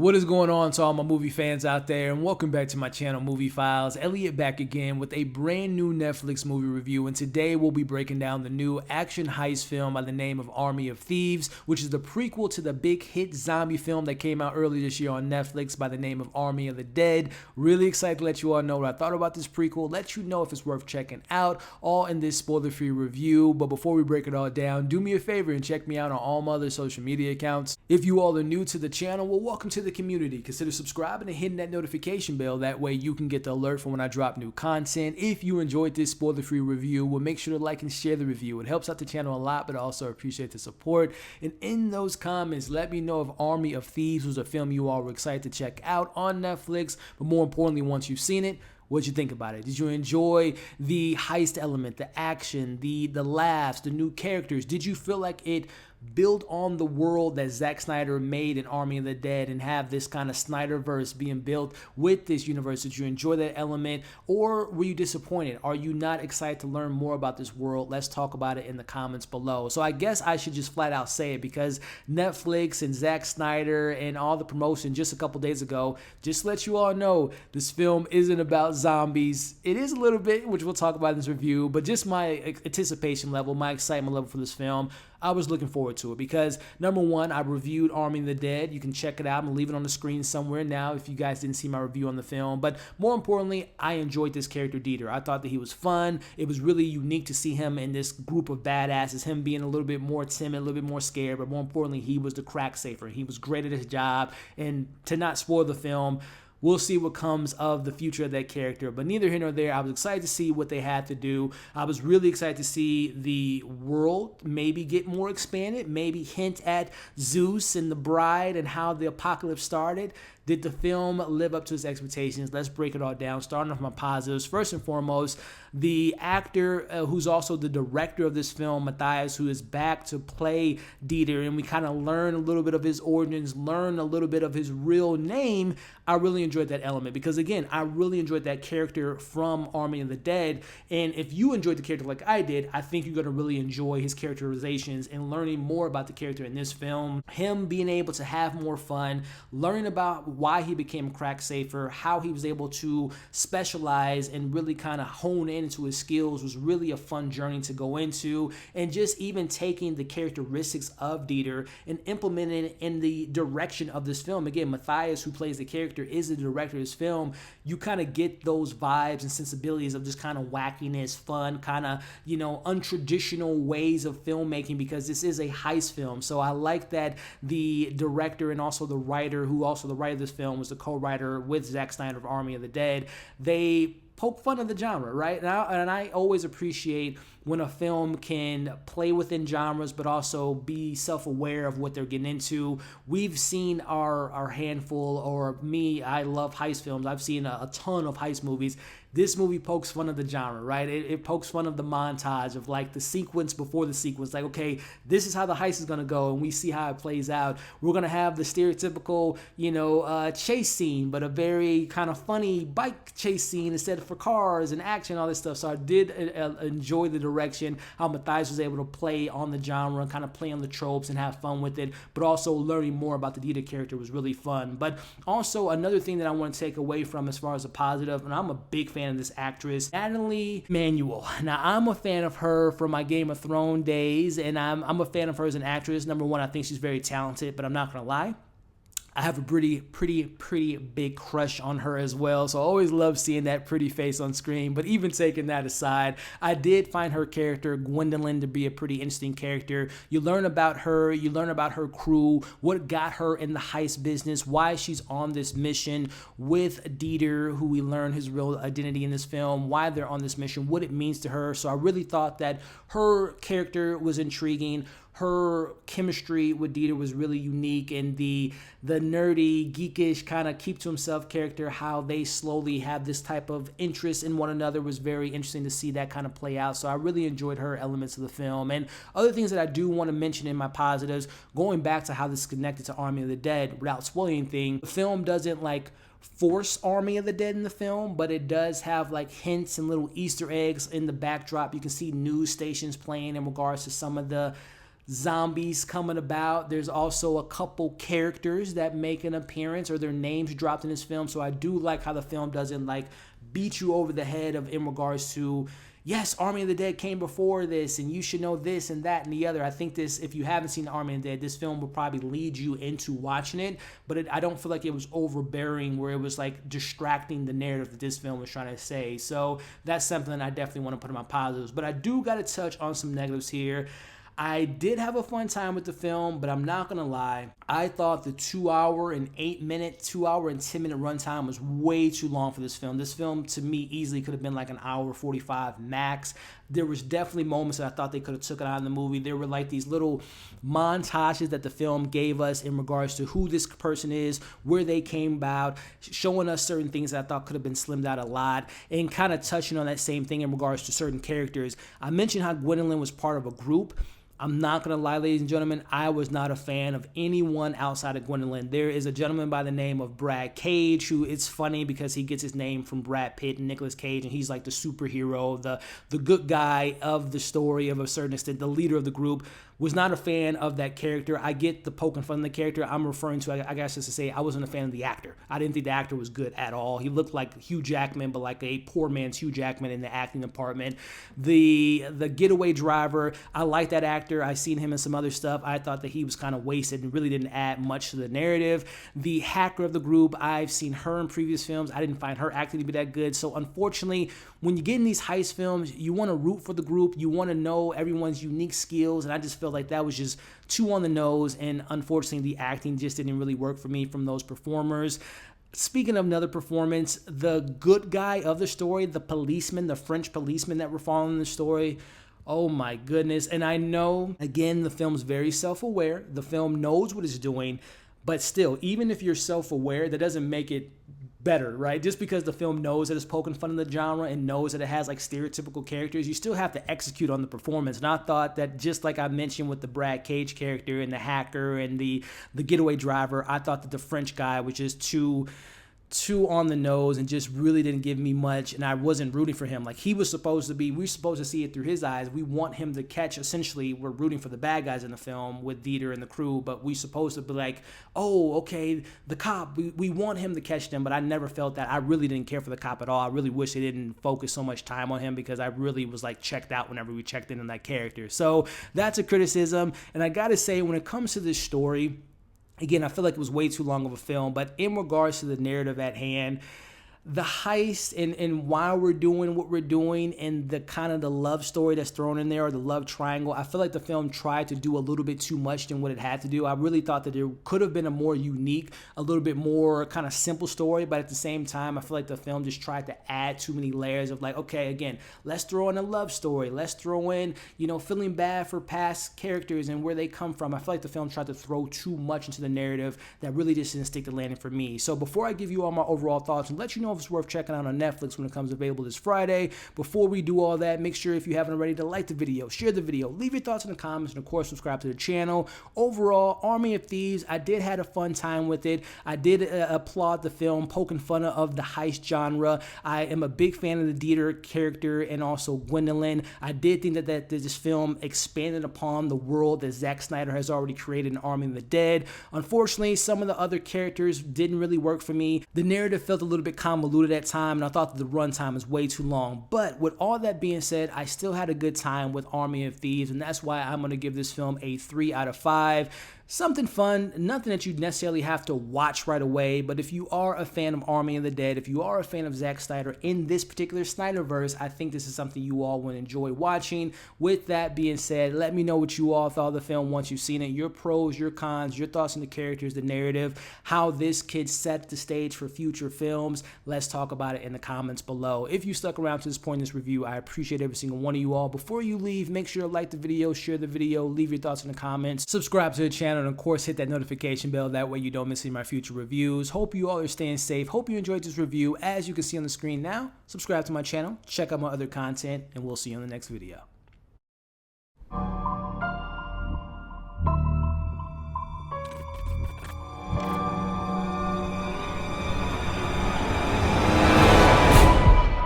What is going on to all my movie fans out there, and welcome back to my channel, Movie Files. Elliot back again with a brand new Netflix movie review, and today we'll be breaking down the new action heist film by the name of Army of Thieves, which is the prequel to the big hit zombie film that came out earlier this year on Netflix by the name of Army of the Dead. Really excited to let you all know what I thought about this prequel, let you know if it's worth checking out, all in this spoiler-free review. But before we break it all down, do me a favor and check me out on all my other social media accounts. If you all are new to the channel, well, welcome to the community. Consider subscribing and hitting that notification bell. That way you can get the alert for when I drop new content. If you enjoyed this spoiler-free review, well, make sure to like and share the review. It helps out the channel a lot, but I also appreciate the support. And in those comments, let me know if Army of Thieves was a film you all were excited to check out on Netflix. But more importantly, once you've seen it, what'd you think about it? Did you enjoy the heist element, the action, the laughs, the new characters? Did you feel like it build on the world that Zack Snyder made in Army of the Dead and have this kind of Snyderverse being built with this universe? Did you enjoy that element, or were you disappointed? Are you not excited to learn more about this world? Let's talk about it in the comments below. So I guess I should just flat out say it, because Netflix and Zack Snyder and all the promotion just a couple days ago just let you all know this film isn't about zombies. It is a little bit, which we'll talk about in this review, but just my anticipation level, my excitement level for this film, I was looking forward to it because, number one, I reviewed Army of the Dead. You can check it out. I'm going to leave it on the screen somewhere now if you guys didn't see my review on the film. But more importantly, I enjoyed this character, Dieter. I thought that he was fun. It was really unique to see him in this group of badasses, him being a little bit more timid, a little bit more scared. But more importantly, he was the crack saver. He was great at his job. And to not spoil the film, we'll see what comes of the future of that character. But neither here nor there. I was excited to see what they had to do. I was really excited to see the world maybe get more expanded, maybe hint at Zeus and the bride and how the apocalypse started. Did the film live up to its expectations? Let's break it all down, starting off my positives. First and foremost, the actor who's also the director of this film, Matthias, who is back to play Dieter, and we kind of learn a little bit of his origins, learn a little bit of his real name. I really enjoyed that element because, again, I really enjoyed that character from Army of the Dead. And if you enjoyed the character like I did, I think you're going to really enjoy his characterizations and learning more about the character in this film. Him being able to have more fun, learning about why he became a crack saver, how he was able to specialize and really kind of hone into his skills was really a fun journey to go into. And just even taking the characteristics of Dieter and implementing it in the direction of this film. Again, Matthias, who plays the character, is the director of this film. You kind of get those vibes and sensibilities of just kind of wackiness, fun, kind of, you know, untraditional ways of filmmaking, because this is a heist film. So I like that the director and also the writer, who also the writer of this film was the co-writer with Zack Snyder of Army of the Dead, they poke fun of the genre, right? And I always appreciate when a film can play within genres but also be self-aware of what they're getting into. We've seen our handful, or me, I love heist films. I've seen a ton of heist movies. This movie pokes fun of the genre, right? It pokes fun of the montage of like the sequence before the sequence. Like, okay, this is how the heist is going to go, and we see how it plays out. We're going to have the stereotypical, you know, chase scene, but a very kind of funny bike chase scene instead of for cars and action, all this stuff. So I did enjoy the direction, how Matthias was able to play on the genre, kind of play on the tropes and have fun with it, but also learning more about the Dieter character was really fun. But also another thing that I want to take away from as far as a positive, and I'm a big fan of this actress, Nathalie Emmanuel. Now, I'm a fan of her from my Game of Thrones days, and I'm a fan of her as an actress. Number one, I think she's very talented, but I'm not gonna lie, I have a pretty big crush on her as well. So I always love seeing that pretty face on screen. But even taking that aside, I did find her character, Gwendolyn, to be a pretty interesting character. You learn about her, you learn about her crew, what got her in the heist business, why she's on this mission with Dieter, who we learn his real identity in this film, why they're on this mission, what it means to her. So I really thought that her character was intriguing. Her chemistry with Dieter was really unique, and the nerdy, geekish, kind of keep to himself character, how they slowly have this type of interest in one another, was very interesting to see that kind of play out. So I really enjoyed her elements of the film. And other things that I do want to mention in my positives, going back to how this is connected to Army of the Dead, without spoiling anything, the film doesn't like force Army of the Dead in the film, but it does have like hints and little Easter eggs in the backdrop. You can see news stations playing in regards to some of the zombies coming about. There's also a couple characters that make an appearance or their names dropped in this film. So I do like how the film doesn't like beat you over the head in regards to, yes, Army of the Dead came before this and you should know this and that and the other. I think this, if you haven't seen Army of the Dead, this film will probably lead you into watching it, but I don't feel like it was overbearing where it was like distracting the narrative that this film was trying to say. So that's something I definitely want to put in my positives. But I do got to touch on some negatives here. I did have a fun time with the film, but I'm not going to lie. I thought the 2 hour and 8 minute, 2 hour and 10 minute runtime was way too long for this film. This film, to me, easily could have been like an hour 45 max. There was definitely moments that I thought they could have took it out of the movie. There were like these little montages that the film gave us in regards to who this person is, where they came about, showing us certain things that I thought could have been slimmed out a lot, and kind of touching on that same thing in regards to certain characters. I mentioned how Gwendolyn was part of a group. I'm not going to lie, ladies and gentlemen, I was not a fan of anyone outside of Gwendolyn. There is a gentleman by the name of Brad Cage, who, it's funny because he gets his name from Brad Pitt and Nicolas Cage, and he's like the superhero, the good guy of the story of a certain extent, the leader of the group. Was not a fan of that character. I get the poking fun of the character. I'm referring to, I guess just to say, I wasn't a fan of the actor. I didn't think the actor was good at all. He looked like Hugh Jackman, but like a poor man's Hugh Jackman in the acting department. The getaway driver, I like that actor. I seen him in some other stuff. I thought that he was kind of wasted and really didn't add much to the narrative. The hacker of the group, I've seen her in previous films. I didn't find her acting to be that good. So unfortunately, when you get in these heist films, you want to root for the group. You want to know everyone's unique skills, and I just feel like that was just too on the nose, and unfortunately the acting just didn't really work for me from those performers. Speaking of another performance, the good guy of the story, the policeman, the French policeman that we're following in the story, oh my goodness. And I know, again, the film's very self-aware. The film knows what it's doing, but still, even if you're self-aware, that doesn't make it better, right? Just because the film knows that it's poking fun of the genre and knows that it has like stereotypical characters, you still have to execute on the performance. And I thought that, just like I mentioned with the Brad Cage character and the hacker and the getaway driver, I thought that the French guy was just too on the nose and just really didn't give me much, and I wasn't rooting for him. Like, he was supposed to be, we're supposed to see it through his eyes. We want him to catch, essentially, we're rooting for the bad guys in the film with Dieter and the crew, but we supposed to be like, oh, okay, the cop, we want him to catch them, but I never felt that. I really didn't care for the cop at all. I really wish they didn't focus so much time on him, because I really was like checked out whenever we checked in on that character. So that's a criticism, and I gotta say, when it comes to this story, again, I feel like it was way too long of a film, but in regards to the narrative at hand, the heist and why we're doing what we're doing and the kind of the love story that's thrown in there, or the love triangle, I feel like the film tried to do a little bit too much than what it had to do. I really thought that there could have been a more unique, a little bit more kind of simple story, but at the same time, I feel like the film just tried to add too many layers of like, okay, again, let's throw in a love story. Let's throw in, feeling bad for past characters and where they come from. I feel like the film tried to throw too much into the narrative that really just didn't stick the landing for me. So before I give you all my overall thoughts and let you know if it's worth checking out on Netflix when it comes available this Friday, before we do all that, make sure, if you haven't already, to like the video, share the video, leave your thoughts in the comments, and of course subscribe to the channel. Overall, Army of Thieves, I did have a fun time with it. I did applaud the film, poking fun of the heist genre. I am a big fan of the Dieter character and also Gwendolyn. I did think that this film expanded upon the world that Zack Snyder has already created in Army of the Dead. Unfortunately, some of the other characters didn't really work for me. The narrative felt a little bit convoluted at time, and I thought that the runtime was way too long. But with all that being said, I still had a good time with Army of Thieves, and that's why I'm going to give this film a 3 out of 5. Something fun, nothing that you necessarily have to watch right away, but if you are a fan of Army of the Dead, if you are a fan of Zack Snyder in this particular Snyderverse, I think this is something you all will enjoy watching. With that being said, let me know what you all thought of the film once you've seen it, your pros, your cons, your thoughts on the characters, the narrative, how this kid set the stage for future films. Let's talk about it in the comments below. If you stuck around to this point in this review, I appreciate every single one of you all. Before you leave, make sure to like the video, share the video, leave your thoughts in the comments, subscribe to the channel, and of course hit that notification bell. That way you don't miss any of my future reviews. Hope you all are staying safe. Hope you enjoyed this review. As you can see on the screen now, subscribe to my channel, check out my other content, and we'll see you in the next video.